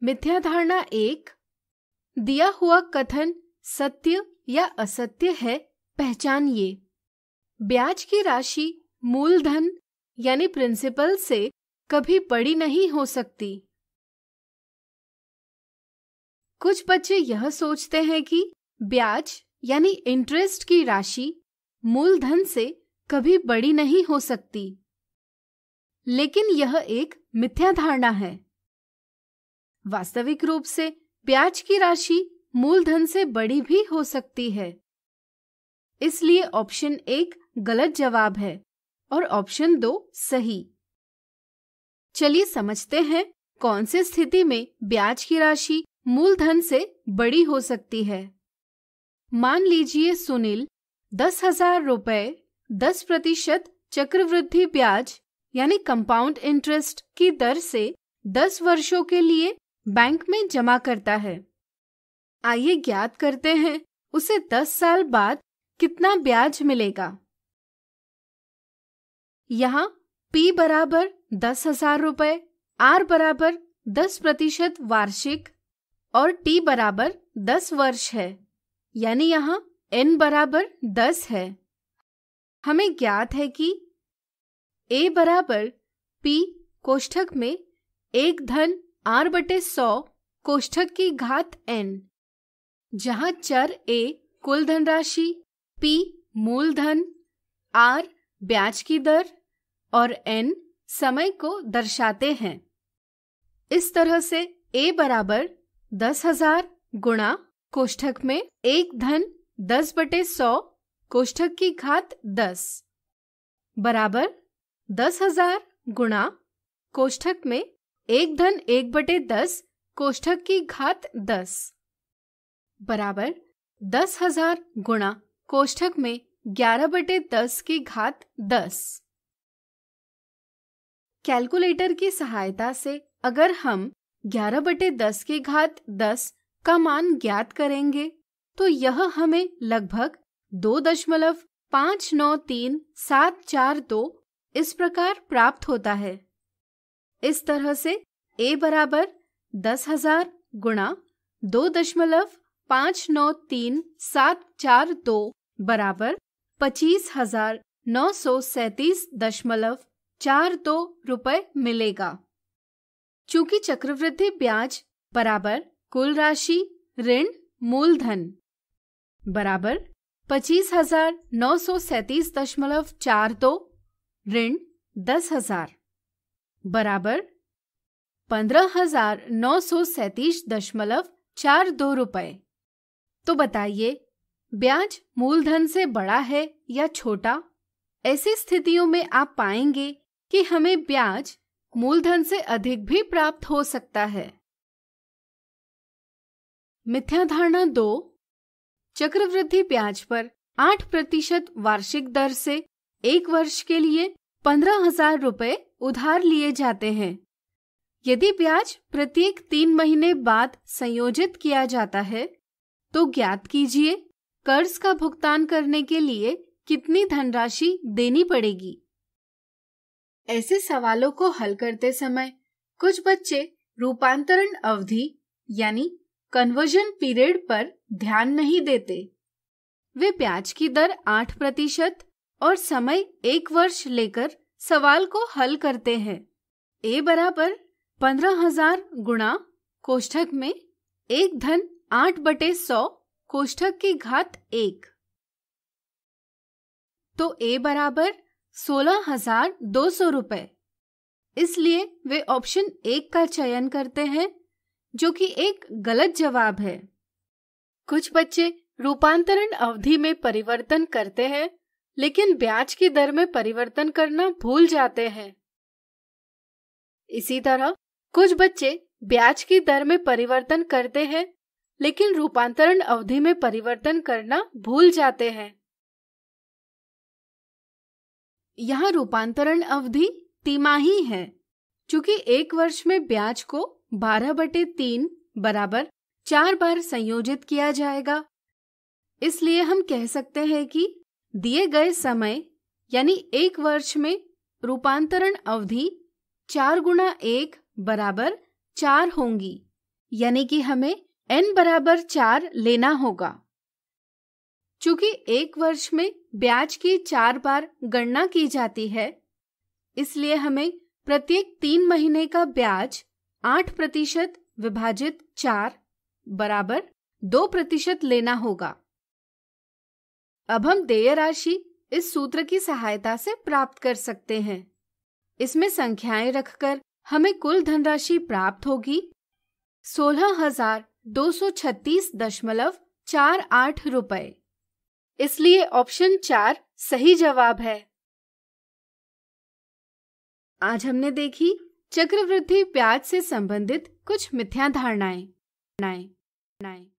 मिथ्या धारणा 1, दिया हुआ कथन सत्य या असत्य है, पहचानिए। ब्याज की राशि मूलधन यानी प्रिंसिपल से कभी बड़ी नहीं हो सकती। कुछ बच्चे यह सोचते हैं कि ब्याज यानी इंटरेस्ट की राशि मूलधन से कभी बड़ी नहीं हो सकती, लेकिन यह एक मिथ्या धारणा है। वास्तविक रूप से ब्याज की राशि मूलधन से बड़ी भी हो सकती है। इसलिए ऑप्शन 1 गलत जवाब है और ऑप्शन 2 सही। चलिए समझते हैं कौन सी स्थिति में ब्याज की राशि मूलधन से बड़ी हो सकती है। मान लीजिए सुनील 10,000 रुपए 10% चक्रवृद्धि ब्याज यानी कंपाउंड इंटरेस्ट की दर से 10 वर्षों के लिए बैंक में जमा करता है। आइए ज्ञात करते हैं उसे 10 साल बाद कितना ब्याज मिलेगा। यहाँ P बराबर 10,000 रुपए, R बराबर 10% वार्षिक और T बराबर 10 वर्ष है, यानी यहाँ N बराबर 10 है। हमें ज्ञात है कि A बराबर P कोष्ठक में 1 धन R बटे 100 कोष्ठक की घात N, जहाँ चर A कुल धनराशि, P मूलधन, R ब्याज की दर और N समय को दर्शाते हैं। इस तरह से A बराबर 10,000 गुणा कोष्ठक में 1 धन 10 बटे 100 कोष्ठक की घात 10 बराबर 10,000 गुणा कोष्ठक में 1 धन 1 बटे 10 कोष्ठक की घात 10 बराबर 10,000 गुणा कोष्ठक में 11 बटे 10 की घात 10। कैलकुलेटर की सहायता से अगर हम 11 बटे 10 की घात 10 का मान ज्ञात करेंगे तो यह हमें लगभग 2.593742 इस प्रकार प्राप्त होता है। इस तरह से A बराबर 10,000 गुणा 2.593742 बराबर 25,937.42 रुपए मिलेगा। चूंकि चक्रवृद्धि ब्याज बराबर कुल राशि ऋण मूलधन बराबर 25,937.42 ऋण 10,000 बराबर 15,937.42 रुपए। तो बताइए ब्याज मूलधन से बड़ा है या छोटा? ऐसी स्थितियों में आप पाएंगे कि हमें ब्याज मूलधन से अधिक भी प्राप्त हो सकता है। मिथ्या धारणा 2, चक्रवृद्धि ब्याज पर 8% वार्षिक दर से 1 वर्ष के लिए 15,000 रुपए उधार लिए जाते हैं। यदि ब्याज प्रत्येक 3 महीने बाद संयोजित किया जाता है तो ज्ञात कीजिए कर्ज का भुगतान करने के लिए कितनी धनराशि देनी पड़ेगी। ऐसे सवालों को हल करते समय कुछ बच्चे रूपांतरण अवधि यानी कन्वर्जन पीरियड पर ध्यान नहीं देते। वे ब्याज की दर 8% और समय 1 वर्ष लेकर सवाल को हल करते हैं। A बराबर 15,000 गुणा कोष्ठक में 1 धन 8 बटे 100 कोष्ठक की घात 1, तो A बराबर 16,200 रुपए। इसलिए वे ऑप्शन 1 का चयन करते हैं, जो कि एक गलत जवाब है। कुछ बच्चे रूपांतरण अवधि में परिवर्तन करते हैं, लेकिन ब्याज की दर में परिवर्तन करना भूल जाते हैं। इसी तरह कुछ बच्चे ब्याज की दर में परिवर्तन करते हैं, लेकिन रूपांतरण अवधि में परिवर्तन करना भूल जाते हैं। यहाँ रूपांतरण अवधि तिमाही है, चूंकि 1 वर्ष में ब्याज को 12/3 बराबर 4 बार संयोजित किया जाएगा। इसलिए हम कह सकते हैं कि दिए गए समय यानी 1 वर्ष में रूपांतरण अवधि 4 गुणा 1 बराबर 4 होंगी, यानी कि हमें n बराबर 4 लेना होगा। चूंकि एक वर्ष में ब्याज की 4 बार गणना की जाती है, इसलिए हमें प्रत्येक 3 महीने का ब्याज 8% विभाजित 4 बराबर 2% लेना होगा। अब हम देय राशि इस सूत्र की सहायता से प्राप्त कर सकते हैं। इसमें संख्याएं रखकर हमें कुल धनराशि प्राप्त होगी 16,236.48 रुपए। इसलिए ऑप्शन 4 सही जवाब है। आज हमने देखी चक्रवृद्धि ब्याज से संबंधित कुछ मिथ्या धारणाएं।